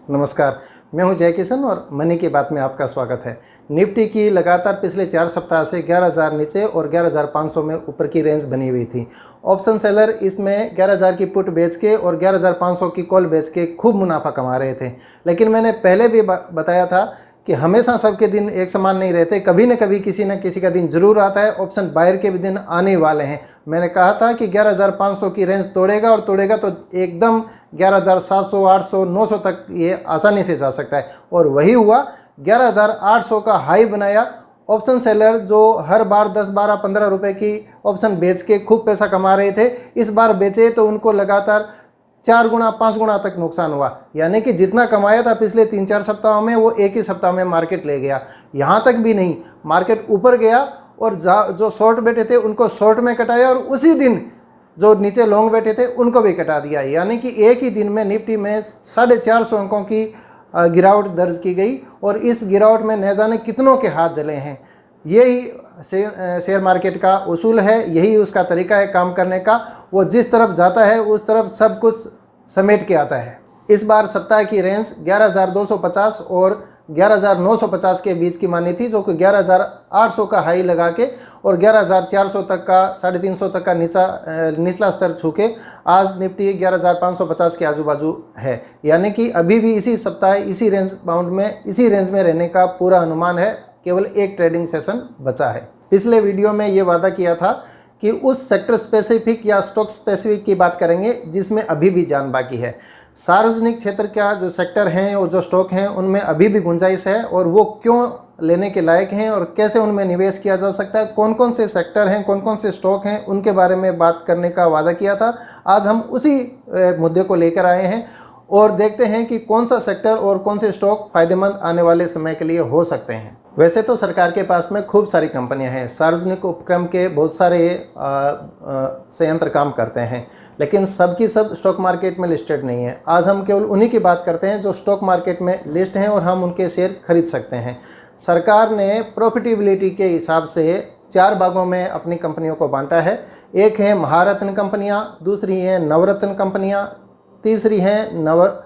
नमस्कार, मैं हूं जय किशन और मनी की बात में आपका स्वागत है। निफ्टी की लगातार पिछले 4 सप्ताह से 11,000 नीचे और 11,500 में ऊपर की रेंज बनी हुई थी। ऑप्शन सेलर इसमें 11,000 की पुट बेच के और 11,500 की कॉल बेच के खूब मुनाफा कमा रहे थे। लेकिन मैंने पहले भी बताया था कि हमेशा सबके दिन एक समान नहीं रहते, कभी न कभी किसी न किसी का दिन जरूर आता है। ऑप्शन बायर के भी दिन आने वाले हैं। मैंने कहा था कि 11,500 की रेंज तोड़ेगा और तोड़ेगा तो एकदम 11,700, 800, 900 तक ये आसानी से जा सकता है, और वही हुआ। 11,800 का हाई बनाया। ऑप्शन सेलर जो हर बार 10, 12, 15 रुपए की ऑप्शन बेच के खूब पैसा कमा रहे थे, इस बार बेचे तो उनको लगातार 4 गुना 5 गुना तक नुकसान हुआ। यानी कि जितना कमाया था पिछले 3-4 सप्ताहों में, वो एक ही सप्ताह में मार्केट ले गया। यहाँ तक भी नहीं, मार्केट ऊपर गया और जो शॉर्ट बैठे थे उनको शॉर्ट में कटाया, और उसी दिन जो नीचे लॉन्ग बैठे थे उनको भी कटा दिया। यानी कि एक ही दिन में निफ्टी में 450 अंकों की गिरावट दर्ज की गई, और इस गिरावट में न जाने कितनों के हाथ जले हैं। यही शेयर मार्केट का उसूल है, यही उसका तरीका है काम करने का। वो जिस तरफ जाता है उस तरफ सब कुछ समेट के आता है। इस बार सप्ताह की रेंज 11,250 और 11,950 के बीच की मानी थी, जो कि 11,800 का हाई लगा के और 11,400 तक का 350 तक का निचला स्तर छू के आज निफ्टी 11,550 के आजू बाजू है। यानी कि अभी भी इसी सप्ताह इसी रेंज बाउंड में, इसी रेंज में रहने का पूरा अनुमान है। केवल एक ट्रेडिंग सेशन बचा है। पिछले वीडियो में ये वादा किया था कि उस सेक्टर स्पेसिफिक या स्टॉक स्पेसिफिक की बात करेंगे जिसमें अभी भी जान बाकी है। सार्वजनिक क्षेत्र का जो सेक्टर हैं और जो स्टॉक हैं उनमें अभी भी गुंजाइश है, और वो क्यों लेने के लायक हैं और कैसे उनमें निवेश किया जा सकता है, कौन कौन से सेक्टर हैं, कौन कौन से स्टॉक हैं, उनके बारे में बात करने का वादा किया था। आज हम उसी मुद्दे को लेकर आए हैं और देखते हैं कि कौन सा सेक्टर और कौन से स्टॉक फायदेमंद आने वाले समय के लिए हो सकते हैं। वैसे तो सरकार के पास में खूब सारी कंपनियां हैं, सार्वजनिक उपक्रम के बहुत सारे संयंत्र काम करते हैं, लेकिन सब की सब स्टॉक मार्केट में लिस्टेड नहीं है। आज हम केवल उन्हीं की बात करते हैं जो स्टॉक मार्केट में लिस्ट हैं और हम उनके शेयर खरीद सकते हैं। सरकार ने प्रॉफिटेबिलिटी के हिसाब से 4 भागों में अपनी कंपनियों को बांटा है। एक है महारत्न कंपनियां, दूसरी हैं नवरत्न कंपनियां, तीसरी हैं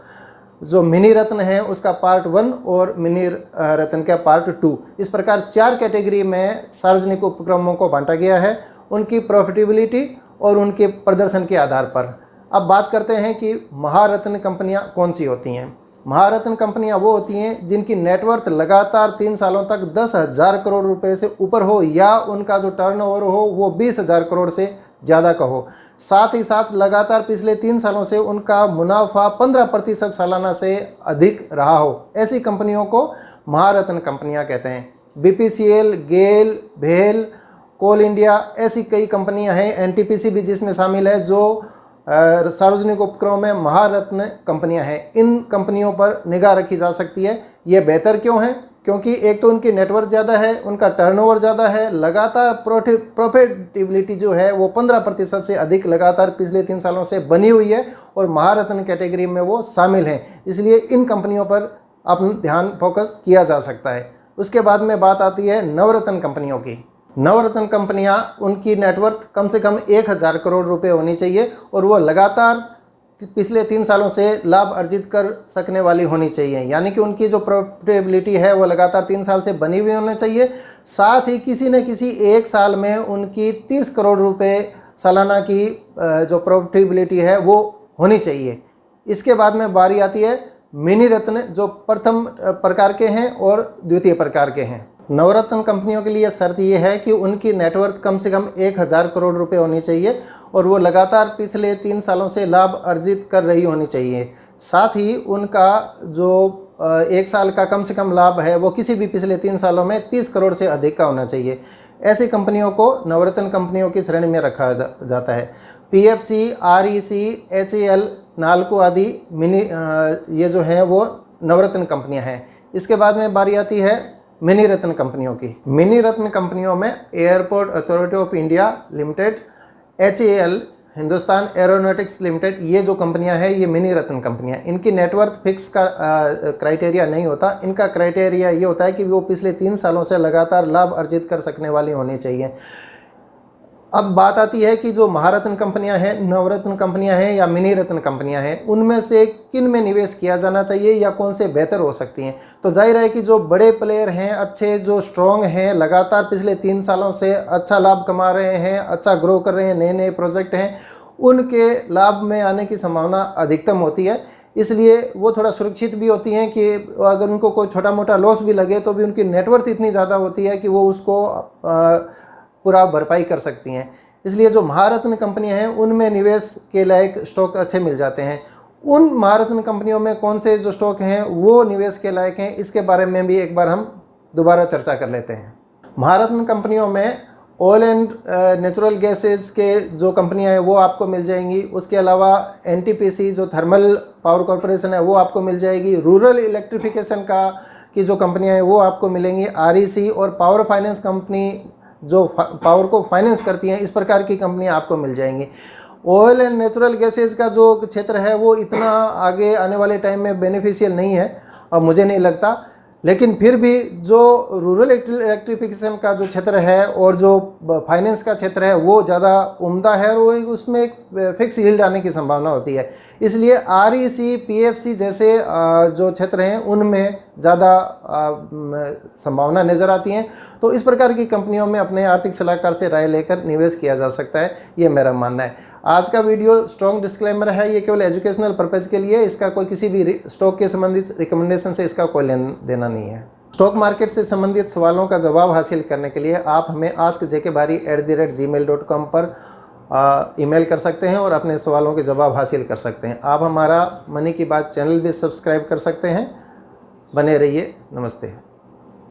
जो मिनी रत्न है उसका पार्ट 1 और मिनी रत्न का पार्ट 2। इस प्रकार 4 कैटेगरी में सार्वजनिक उपक्रमों को बांटा गया है, उनकी प्रॉफिटेबिलिटी और उनके प्रदर्शन के आधार पर। अब बात करते हैं कि महारत्न कंपनियां कौन सी होती हैं। महारत्न कंपनियां वो होती हैं जिनकी नेटवर्थ लगातार 3 सालों तक 10,000 करोड़ रुपए से ऊपर हो, या उनका जो टर्नओवर हो वो 20,000 करोड़ से ज़्यादा का हो। साथ ही साथ लगातार पिछले 3 सालों से उनका मुनाफा 15% सालाना से अधिक रहा हो। ऐसी कंपनियों को महारत्न कंपनियां कहते हैं। BPCL, गेल, भेल, कोल इंडिया, ऐसी कई कंपनियां हैं, NTPC भी जिसमें शामिल है, जो सार्वजनिक उपक्रमों में महारत्न कंपनियां हैं। इन कंपनियों पर निगाह रखी जा सकती है। ये बेहतर क्यों है? क्योंकि एक तो उनकी नेटवर्थ ज़्यादा है, उनका टर्नओवर ज़्यादा है, लगातार प्रॉफिटेबिलिटी जो है वो 15% से अधिक लगातार पिछले 3 सालों से बनी हुई है, और महारत्न कैटेगरी में वो शामिल हैं। इसलिए इन कंपनियों पर अपना ध्यान फोकस किया जा सकता है। उसके बाद में बात आती है नवरत्न कंपनियों की। नवरत्न कंपनियां, उनकी नेटवर्थ कम से कम 1,000 करोड़ रुपए होनी चाहिए, और वो लगातार पिछले 3 सालों से लाभ अर्जित कर सकने वाली होनी चाहिए। यानी कि उनकी जो प्रॉफिटेबिलिटी है वो लगातार 3 साल से बनी हुई होनी चाहिए। साथ ही किसी न किसी एक साल में उनकी 30 करोड़ रुपए सालाना की जो प्रॉफिटेबिलिटी है वो होनी चाहिए। इसके बाद में बारी आती है मिनी रत्न, जो प्रथम प्रकार के हैं और द्वितीय प्रकार के हैं। नवरत्न कंपनियों के लिए शर्त यह है कि उनकी नेटवर्थ कम से कम 1,000 करोड़ रुपए होनी चाहिए, और वो लगातार पिछले 3 सालों से लाभ अर्जित कर रही होनी चाहिए। साथ ही उनका जो 1 साल का कम से कम लाभ है वो किसी भी पिछले 3 सालों में 30 करोड़ से अधिक का होना चाहिए। ऐसी कंपनियों को नवरत्न कंपनियों की श्रेणी में रखा जाता है। PFC, REC, HAL, नाल्को आदि ये जो हैं वो नवरत्न कंपनियां हैं। इसके बाद में बारी आती है मिनी रत्न कंपनियों की। मिनी रत्न कंपनियों में airport authority of India limited, HAL, Hindustan aeronautics limited, ये जो कंपनियां हैं ये मिनी रत्न कंपनियां। इनकी नेटवर्थ फिक्स का क्राइटेरिया नहीं होता। इनका क्राइटेरिया ये होता है कि वो पिछले 3 सालों से लगातार लाभ अर्जित कर सकने वाली होनी चाहिए। अब बात आती है कि जो महारत्न कंपनियां हैं, नवरत्न कंपनियां हैं या मिनी रत्न कंपनियां हैं, उनमें से किन में निवेश किया जाना चाहिए या कौन से बेहतर हो सकती हैं। तो जाहिर है कि जो बड़े प्लेयर हैं, अच्छे जो स्ट्रॉन्ग हैं, लगातार पिछले 3 सालों से अच्छा लाभ कमा रहे हैं, अच्छा ग्रो कर रहे हैं, नए नए प्रोजेक्ट हैं, उनके लाभ में आने की संभावना अधिकतम होती है। इसलिए वो थोड़ा सुरक्षित भी होती हैं कि अगर उनको कोई छोटा मोटा लॉस भी लगे तो भी उनकी नेटवर्थ इतनी ज़्यादा होती है कि वो उसको पूरा भरपाई कर सकती हैं। इसलिए जो महारत्न कंपनियां हैं उनमें निवेश के लायक स्टॉक अच्छे मिल जाते हैं। उन महारत्न कंपनियों में कौन से जो स्टॉक हैं वो निवेश के लायक हैं, इसके बारे में भी एक बार हम दोबारा चर्चा कर लेते हैं। महारत्न कंपनियों में ऑयल एंड नेचुरल गैसेस के जो कंपनियां हैं वो आपको मिल जाएंगी। उसके अलावा एनटीपीसी जो थर्मल पावर कॉरपोरेशन है वो आपको मिल जाएगी। रूरल इलेक्ट्रिफिकेशन की जो कंपनियां हैं वो आपको मिलेंगी। आरईसी और पावर फाइनेंस कंपनी जो पावर को फाइनेंस करती हैं, इस प्रकार की कंपनियां आपको मिल जाएंगी। ऑयल एंड नेचुरल गैसेस का जो क्षेत्र है वो इतना आगे आने वाले टाइम में बेनिफिशियल नहीं है और मुझे नहीं लगता, लेकिन फिर भी जो रूरल इलेक्ट्रिफिकेशन का जो क्षेत्र है और जो फाइनेंस का क्षेत्र है वो ज़्यादा उम्दा है और उसमें एक फिक्स यील्ड आने की संभावना होती है। इसलिए आरईसी, पीएफसी जैसे जो क्षेत्र हैं उनमें ज़्यादा संभावना नज़र आती हैं। तो इस प्रकार की कंपनियों में अपने आर्थिक सलाहकार से राय लेकर निवेश किया जा सकता है, ये मेरा मानना है। आज का वीडियो स्ट्रॉन्ग डिस्क्लेमर है, ये केवल एजुकेशनल पर्पज़ के लिए, इसका कोई किसी भी स्टॉक के संबंधित रिकमेंडेशन से इसका कोई लेन देना नहीं है। स्टॉक मार्केट से संबंधित सवालों का जवाब हासिल करने के लिए आप हमें askjkbari@gmail.com पर ईमेल कर सकते हैं और अपने सवालों के जवाब हासिल कर सकते हैं। आप हमारा मनी की बात चैनल भी सब्सक्राइब कर सकते हैं। बने रहिए। नमस्ते।